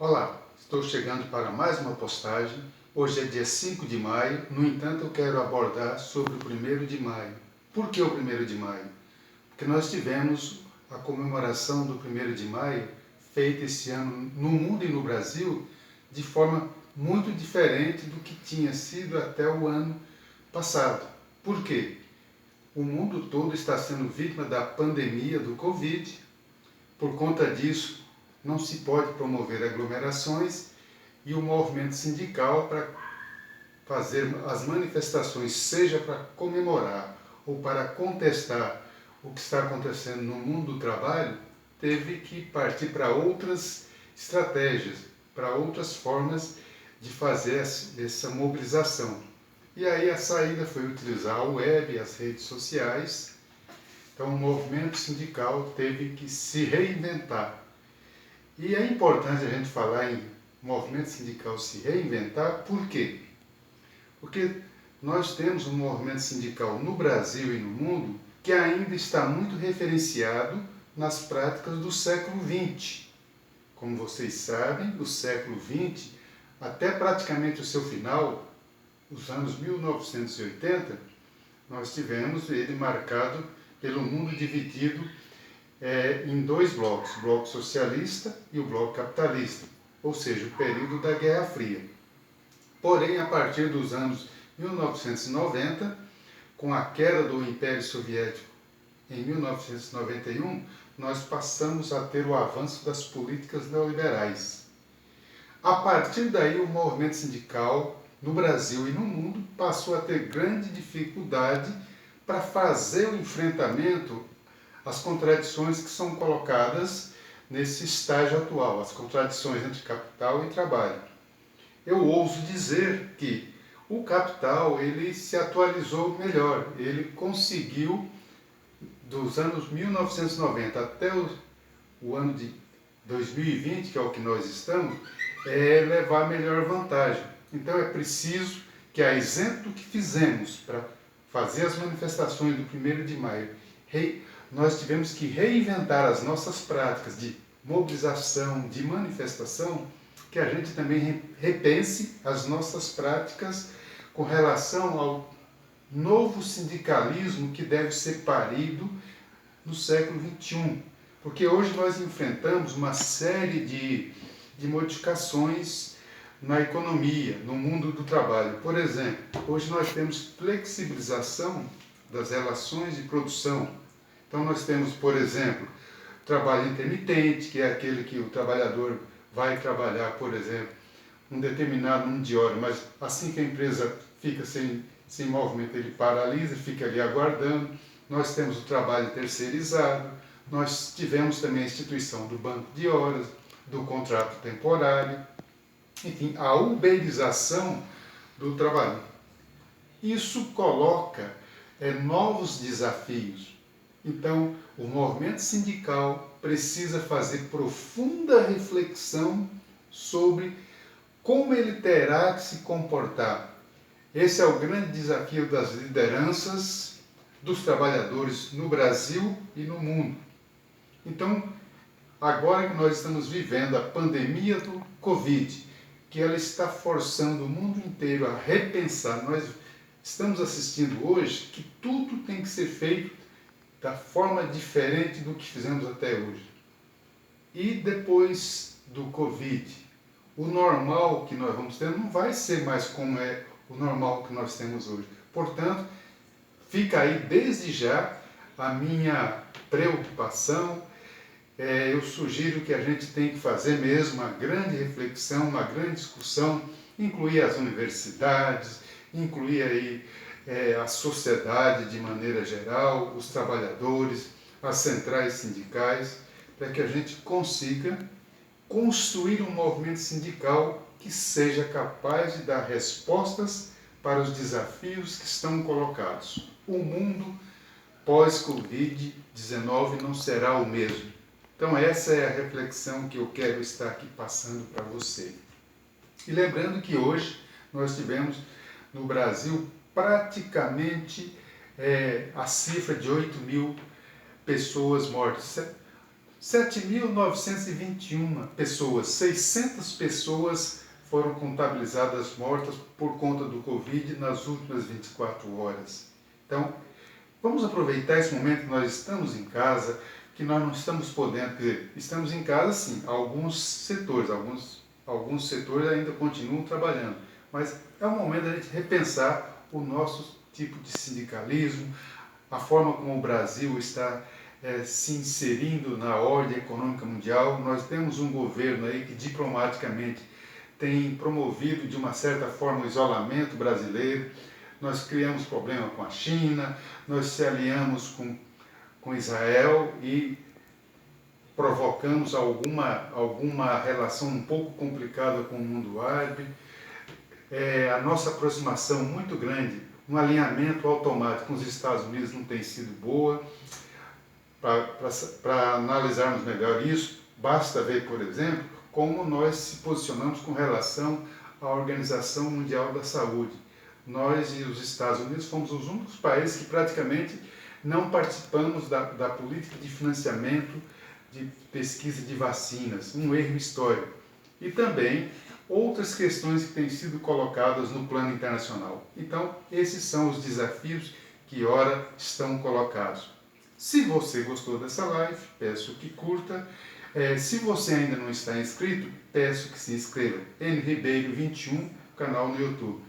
Olá, estou chegando para mais uma postagem. Hoje é dia 5 de maio, no entanto eu quero abordar sobre o 1º de maio. Por que o 1º de maio? Porque nós tivemos a comemoração do 1º de maio feita esse ano no mundo e no Brasil de forma muito diferente do que tinha sido até o ano passado. Por quê? O mundo todo está sendo vítima da pandemia do Covid. Por conta disso, não se pode promover aglomerações e o movimento sindical para fazer as manifestações, seja para comemorar ou para contestar o que está acontecendo no mundo do trabalho, teve que partir para outras estratégias, para outras formas de fazer essa mobilização. E aí a saída foi utilizar a web, as redes sociais. Então o movimento sindical teve que se reinventar. E é importante a gente falar em movimento sindical se reinventar, por quê? Porque nós temos um movimento sindical no Brasil e no mundo que ainda está muito referenciado nas práticas do século XX. Como vocês sabem, o século XX, até praticamente o seu final, os anos 1980, nós tivemos ele marcado pelo mundo dividido em dois blocos, o bloco socialista e o bloco capitalista, ou seja, o período da Guerra Fria. Porém, a partir dos anos 1990, com a queda do Império Soviético em 1991, nós passamos a ter o avanço das políticas neoliberais. A partir daí, o movimento sindical no Brasil e no mundo passou a ter grande dificuldade para fazer o enfrentamento às contradições que são colocadas nesse estágio atual, as contradições entre capital e trabalho. Eu ouso dizer que o capital ele se atualizou melhor, ele conseguiu, dos anos 1990 até o ano de 2020, que é o que nós estamos, levar melhor vantagem. Então é preciso que, a exemplo do que fizemos para fazer as manifestações do 1º de maio, nós tivemos que reinventar as nossas práticas de mobilização, de manifestação, que a gente também repense as nossas práticas com relação ao novo sindicalismo que deve ser parido no século XXI. Porque hoje nós enfrentamos uma série de modificações na economia, no mundo do trabalho. Por exemplo, hoje nós temos flexibilização das relações de produção. Então nós temos, por exemplo, trabalho intermitente, que é aquele que o trabalhador vai trabalhar, por exemplo, um determinado número de horas, mas assim que a empresa fica sem movimento, ele paralisa, fica ali aguardando. Nós temos o trabalho terceirizado, nós tivemos também a instituição do banco de horas, do contrato temporário, enfim, a uberização do trabalho. Isso coloca novos desafios. Então, o movimento sindical precisa fazer profunda reflexão sobre como ele terá que se comportar. Esse é o grande desafio das lideranças dos trabalhadores no Brasil e no mundo. Então, agora que nós estamos vivendo a pandemia do Covid, que ela está forçando o mundo inteiro a repensar, nós estamos assistindo hoje que tudo tem que ser feito da forma diferente do que fizemos até hoje. E depois do Covid, o normal que nós vamos ter não vai ser mais como é o normal que nós temos hoje. Portanto, fica aí desde já a minha preocupação. Eu sugiro que a gente tem que fazer mesmo uma grande reflexão, uma grande discussão, incluir as universidades, incluir aí a sociedade de maneira geral, os trabalhadores, as centrais sindicais, para que a gente consiga construir um movimento sindical que seja capaz de dar respostas para os desafios que estão colocados. O mundo pós-Covid-19 não será o mesmo. Então essa é a reflexão que eu quero estar aqui passando para você. E lembrando que hoje nós tivemos no Brasil praticamente a cifra de 8.000 pessoas mortas. 7.921 pessoas, 600 pessoas foram contabilizadas mortas por conta do Covid nas últimas 24 horas. Então, vamos aproveitar esse momento que nós estamos em casa, que nós não estamos podendo, quer dizer, estamos em casa sim, alguns setores ainda continuam trabalhando, mas é o momento da gente repensar o nosso tipo de sindicalismo, a forma como o Brasil está se inserindo na ordem econômica mundial. Nós temos um governo aí que diplomaticamente tem promovido de uma certa forma o isolamento brasileiro. Nós criamos problema com a China, nós se aliamos com Israel e provocamos alguma relação um pouco complicada com o mundo árabe. A nossa aproximação muito grande, um alinhamento automático com os Estados Unidos não tem sido boa. Para analisarmos melhor isso, basta ver, por exemplo, como nós se posicionamos com relação à Organização Mundial da Saúde. Nós e os Estados Unidos fomos os únicos países que praticamente não participamos da política de financiamento de pesquisa de vacinas, um erro histórico. E também outras questões que têm sido colocadas no plano internacional. Então, esses são os desafios que ora estão colocados. Se você gostou dessa live, peço que curta. Se você ainda não está inscrito, peço que se inscreva. N Ribeiro 21, canal no YouTube.